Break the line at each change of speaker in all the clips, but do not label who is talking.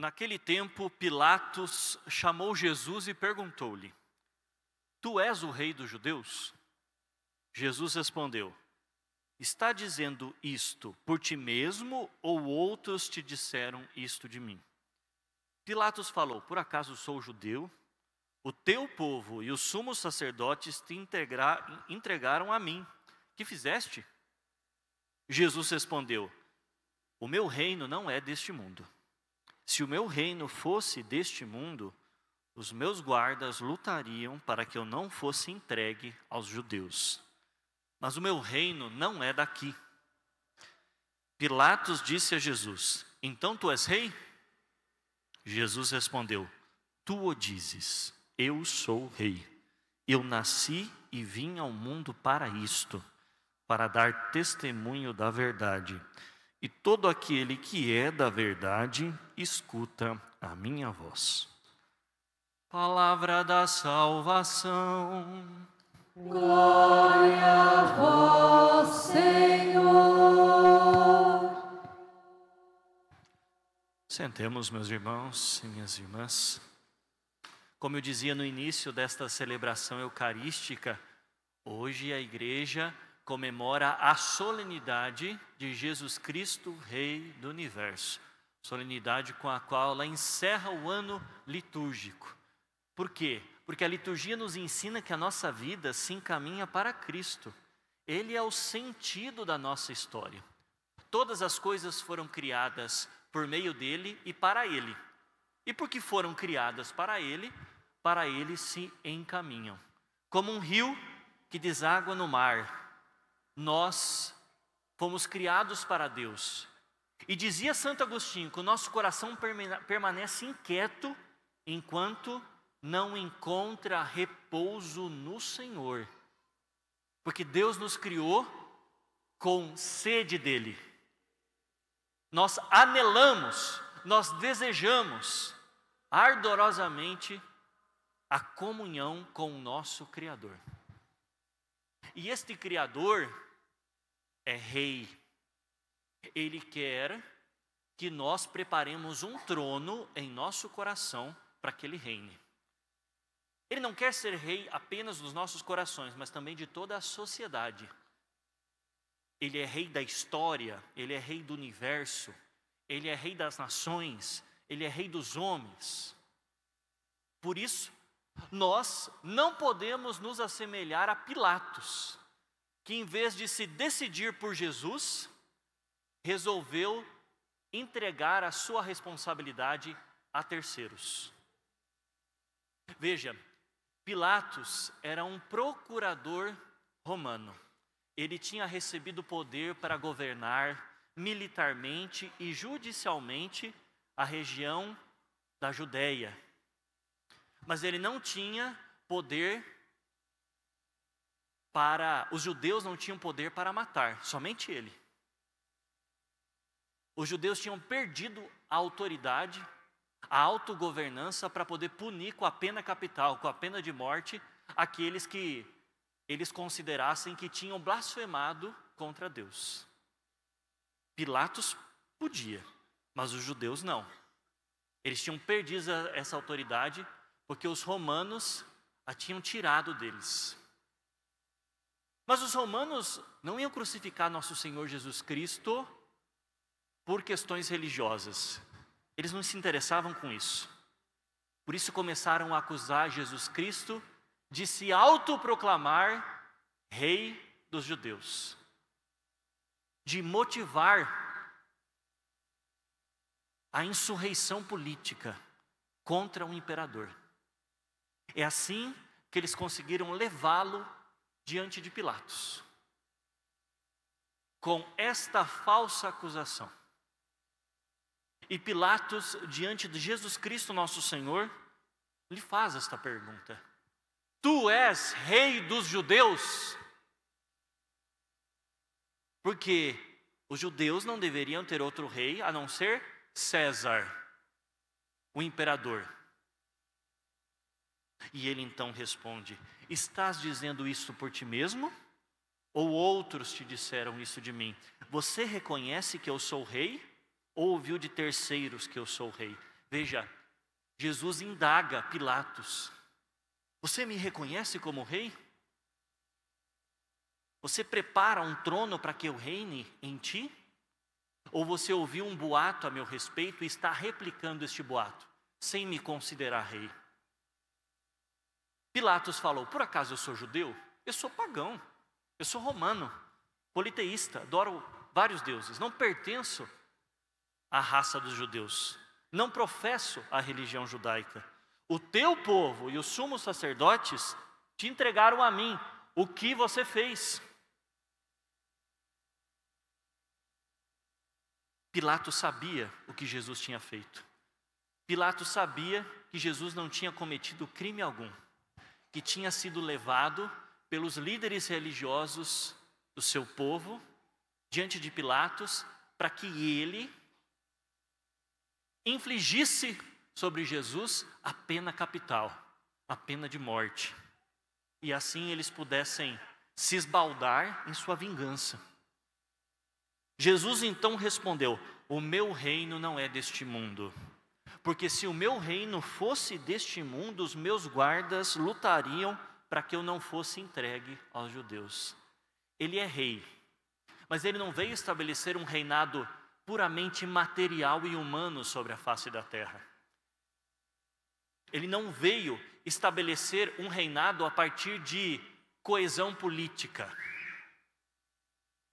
Naquele tempo, Pilatos chamou Jesus e perguntou-lhe: Tu és o rei dos judeus? Jesus respondeu: Está dizendo isto por ti mesmo ou outros te disseram isto de mim? Pilatos falou: Por acaso sou judeu? O teu povo e os sumos sacerdotes te entregaram a mim. Que fizeste? Jesus respondeu: O meu reino não é deste mundo. Se o meu reino fosse deste mundo, os meus guardas lutariam para que eu não fosse entregue aos judeus. Mas o meu reino não é daqui. Pilatos disse a Jesus: Então tu és rei? Jesus respondeu: Tu o dizes, eu sou rei. Eu nasci e vim ao mundo para isto, para dar testemunho da verdade. E todo aquele que é da verdade, escuta a minha voz. Palavra da salvação.
Glória a vós, Senhor.
Sentemos, meus irmãos e minhas irmãs. Como eu dizia no início desta celebração eucarística, hoje a igreja comemora a solenidade de Jesus Cristo, Rei do Universo. Solenidade com a qual ela encerra o ano litúrgico. Por quê? Porque a liturgia nos ensina que a nossa vida se encaminha para Cristo. Ele é o sentido da nossa história. Todas as coisas foram criadas por meio dele e para ele. E porque foram criadas para ele se encaminham. Como um rio que deságua no mar, nós fomos criados para Deus. E dizia Santo Agostinho que o nosso coração permanece inquieto enquanto não encontra repouso no Senhor. Porque Deus nos criou com sede dele. Nós anelamos, nós desejamos ardorosamente a comunhão com o nosso Criador. E este Criador é Rei. Ele quer que nós preparemos um trono em nosso coração para que Ele reine. Ele não quer ser Rei apenas dos nossos corações, mas também de toda a sociedade. Ele é Rei da história, Ele é Rei do universo, Ele é Rei das nações, Ele é Rei dos homens. Por isso, nós não podemos nos assemelhar a Pilatos, que em vez de se decidir por Jesus, resolveu entregar a sua responsabilidade a terceiros. Veja, Pilatos era um procurador romano. Ele tinha recebido poder para governar militarmente e judicialmente a região da Judéia. Mas ele não tinha poder para... Os judeus não tinham poder para matar, somente ele. Os judeus tinham perdido a autoridade, a autogovernança para poder punir com a pena capital, com a pena de morte, aqueles que eles considerassem que tinham blasfemado contra Deus. Pilatos podia, mas os judeus não. Eles tinham perdido essa autoridade porque os romanos a tinham tirado deles. Mas os romanos não iam crucificar nosso Senhor Jesus Cristo por questões religiosas. Eles não se interessavam com isso. Por isso começaram a acusar Jesus Cristo de se autoproclamar Rei dos judeus, de motivar a insurreição política contra o imperador. É assim que eles conseguiram levá-lo diante de Pilatos, com esta falsa acusação. E Pilatos, diante de Jesus Cristo, nosso Senhor, lhe faz esta pergunta: Tu és Rei dos judeus? Porque os judeus não deveriam ter outro rei a não ser César, o imperador. E ele então responde: Estás dizendo isso por ti mesmo? Ou outros te disseram isso de mim? Você reconhece que eu sou rei? Ou ouviu de terceiros que eu sou rei? Veja, Jesus indaga Pilatos: você me reconhece como rei? Você prepara um trono para que eu reine em ti? Ou você ouviu um boato a meu respeito e está replicando este boato, sem me considerar rei? Pilatos falou: por acaso eu sou judeu? Eu sou pagão, eu sou romano, politeísta, adoro vários deuses, não pertenço à raça dos judeus, não professo a religião judaica. O teu povo e os sumos sacerdotes te entregaram a mim. O que você fez? Pilatos sabia o que Jesus tinha feito. Pilatos sabia que Jesus não tinha cometido crime algum, que tinha sido levado pelos líderes religiosos do seu povo diante de Pilatos para que ele infligisse sobre Jesus a pena capital, a pena de morte. E assim eles pudessem se esbaldar em sua vingança. Jesus então respondeu: o meu reino não é deste mundo. Porque se o meu reino fosse deste mundo, os meus guardas lutariam para que eu não fosse entregue aos judeus. Ele é rei, mas ele não veio estabelecer um reinado puramente material e humano sobre a face da terra. Ele não veio estabelecer um reinado a partir de coesão política,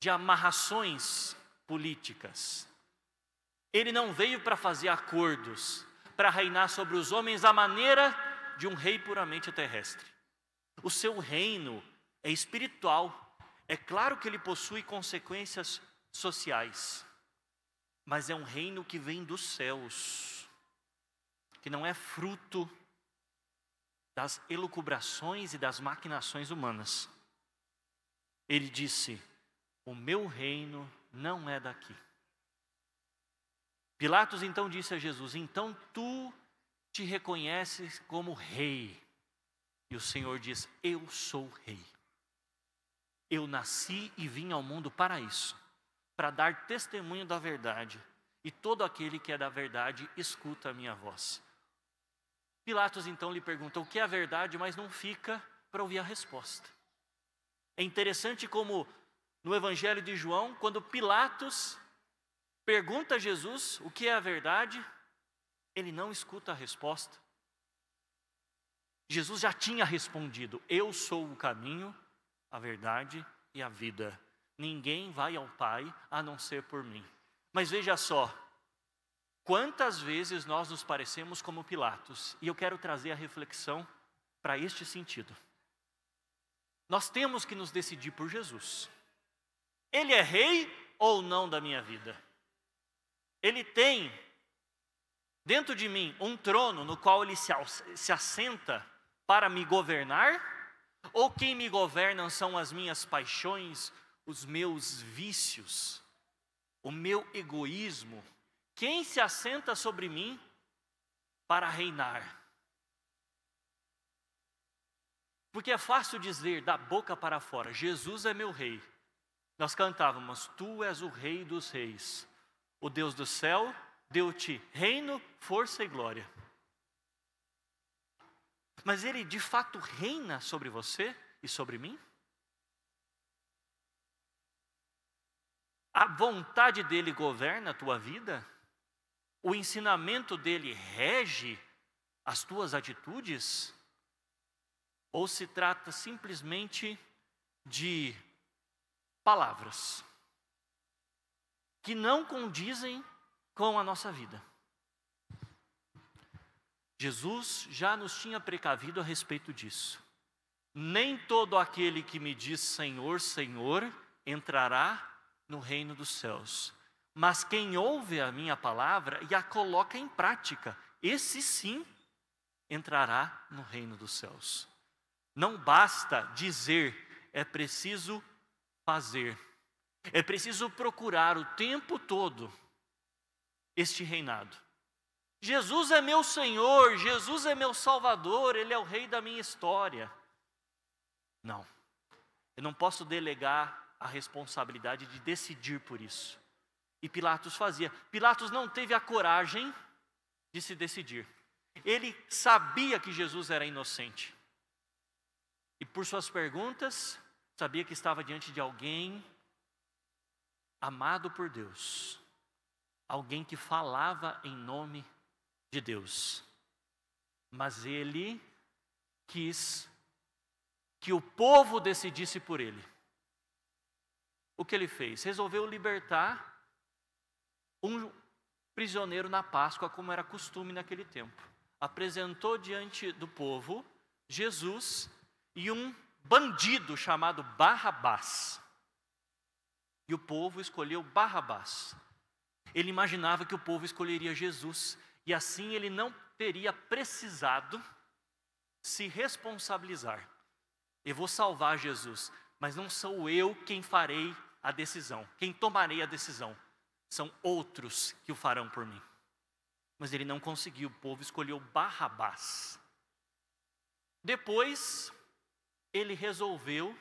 de amarrações políticas. Ele não veio para fazer acordos, para reinar sobre os homens à maneira de um rei puramente terrestre. O seu reino é espiritual. É claro que ele possui consequências sociais, mas é um reino que vem dos céus, que não é fruto das elucubrações e das maquinações humanas. Ele disse: o meu reino não é daqui. Pilatos então disse a Jesus: então tu te reconheces como rei? E o Senhor diz: eu sou rei. Eu nasci e vim ao mundo para isso, para dar testemunho da verdade. E todo aquele que é da verdade escuta a minha voz. Pilatos então lhe pergunta o que é a verdade, mas não fica para ouvir a resposta. É interessante como no Evangelho de João, quando Pilatos pergunta a Jesus o que é a verdade, ele não escuta a resposta. Jesus já tinha respondido: eu sou o caminho, a verdade e a vida. Ninguém vai ao Pai a não ser por mim. Mas veja só, quantas vezes nós nos parecemos como Pilatos? E eu quero trazer a reflexão para este sentido. Nós temos que nos decidir por Jesus. Ele é rei ou não da minha vida? Ele tem dentro de mim um trono no qual ele se assenta para me governar? Ou quem me governa são as minhas paixões, os meus vícios, o meu egoísmo? Quem se assenta sobre mim para reinar? Porque é fácil dizer da boca para fora: Jesus é meu rei. Nós cantávamos: tu és o rei dos reis. O Deus do céu deu-te reino, força e glória. Mas ele de fato reina sobre você e sobre mim? A vontade dele governa a tua vida? O ensinamento dele rege as tuas atitudes? Ou se trata simplesmente de palavras que não condizem com a nossa vida? Jesus já nos tinha precavido a respeito disso. Nem todo aquele que me diz Senhor, Senhor, entrará no reino dos céus, mas quem ouve a minha palavra e a coloca em prática, esse sim entrará no reino dos céus. Não basta dizer, é preciso fazer. É preciso procurar o tempo todo este reinado. Jesus é meu Senhor, Jesus é meu Salvador, Ele é o rei da minha história. Não, eu não posso delegar a responsabilidade de decidir por isso. E Pilatos fazia. Pilatos não teve a coragem de se decidir. Ele sabia que Jesus era inocente. E por suas perguntas, sabia que estava diante de alguém amado por Deus. Alguém que falava em nome de Deus. Mas ele quis que o povo decidisse por ele. O que ele fez? Resolveu libertar um prisioneiro na Páscoa, como era costume naquele tempo. Apresentou diante do povo Jesus e um bandido chamado Barrabás. E o povo escolheu Barrabás. Ele imaginava que o povo escolheria Jesus, e assim ele não teria precisado se responsabilizar. Eu vou salvar Jesus, mas não sou eu quem farei a decisão, quem tomarei a decisão. São outros que o farão por mim. Mas ele não conseguiu, o povo escolheu Barrabás. Depois, ele resolveu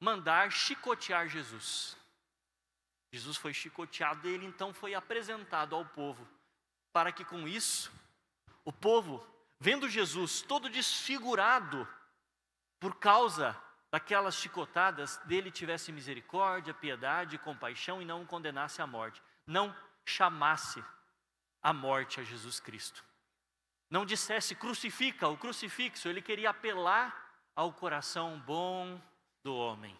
mandar chicotear Jesus. Jesus foi chicoteado e ele então foi apresentado ao povo, para que com isso, o povo, vendo Jesus todo desfigurado, por causa daquelas chicotadas, dele tivesse misericórdia, piedade, compaixão e não o condenasse à morte. Não chamasse a morte a Jesus Cristo. Não dissesse crucifica, o crucifixo. Ele queria apelar ao coração bom do homem.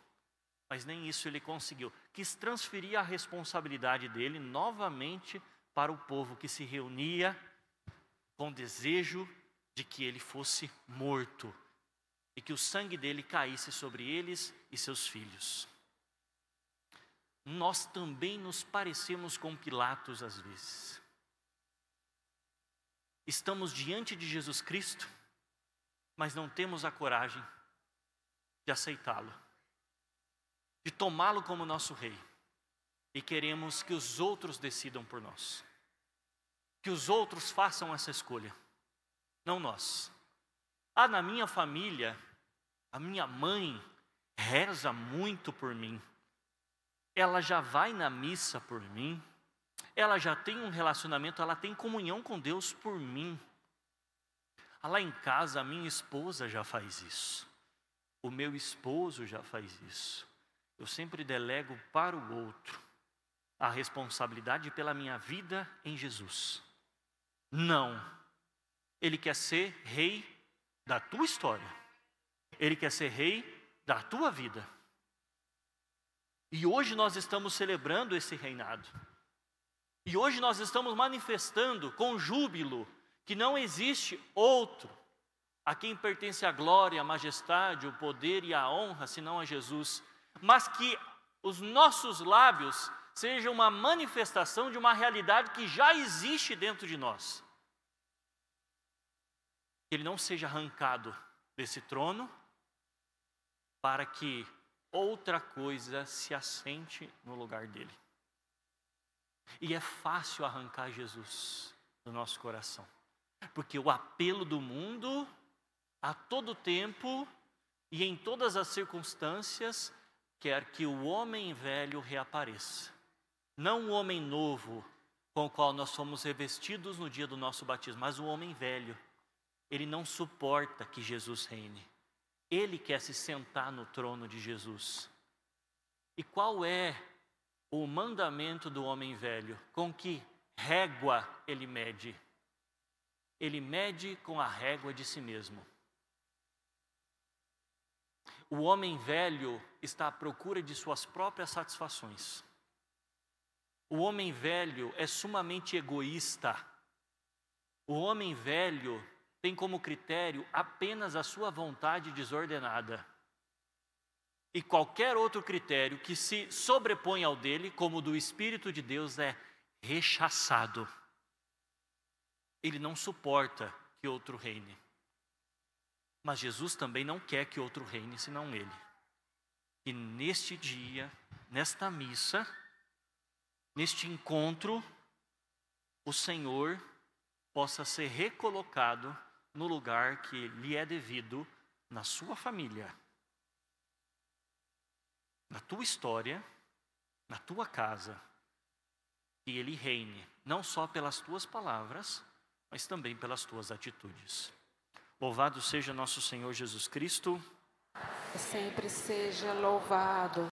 Mas nem isso ele conseguiu. Quis transferir a responsabilidade dele novamente para o povo que se reunia com desejo de que ele fosse morto e que o sangue dele caísse sobre eles e seus filhos. Nós também nos parecemos com Pilatos às vezes. Estamos diante de Jesus Cristo, mas não temos a coragem de aceitá-lo, de tomá-lo como nosso rei, e queremos que os outros decidam por nós, que os outros façam essa escolha, não nós. Na minha família, a minha mãe reza muito por mim, ela já vai na missa por mim, ela já tem um relacionamento, ela tem comunhão com Deus por mim. Lá em casa, a minha esposa já faz isso, o meu esposo já faz isso. Eu sempre delego para o outro a responsabilidade pela minha vida em Jesus. Não, ele quer ser rei da tua história. Ele quer ser rei da tua vida. E hoje nós estamos celebrando esse reinado. E hoje nós estamos manifestando com júbilo que não existe outro a quem pertence a glória, a majestade, o poder e a honra, senão a Jesus. Mas que os nossos lábios sejam uma manifestação de uma realidade que já existe dentro de nós. Que ele não seja arrancado desse trono para que outra coisa se assente no lugar dele. E é fácil arrancar Jesus do nosso coração, porque o apelo do mundo a todo tempo e em todas as circunstâncias quer que o homem velho reapareça, não o homem novo com o qual nós fomos revestidos no dia do nosso batismo, mas o homem velho. Ele não suporta que Jesus reine. Ele quer se sentar no trono de Jesus. E qual é o mandamento do homem velho? Com que régua ele mede? Ele mede com a régua de si mesmo. O homem velho está à procura de suas próprias satisfações. O homem velho é sumamente egoísta. O homem velho tem como critério apenas a sua vontade desordenada. E qualquer outro critério que se sobrepõe ao dele, como o do Espírito de Deus, é rechaçado. Ele não suporta que outro reine. Mas Jesus também não quer que outro reine senão ele. E neste dia, nesta missa, neste encontro, o Senhor possa ser recolocado no lugar que lhe é devido na sua família, na tua história, na tua casa, que ele reine não só pelas tuas palavras, mas também pelas tuas atitudes. Louvado seja nosso Senhor Jesus Cristo.
Sempre seja louvado.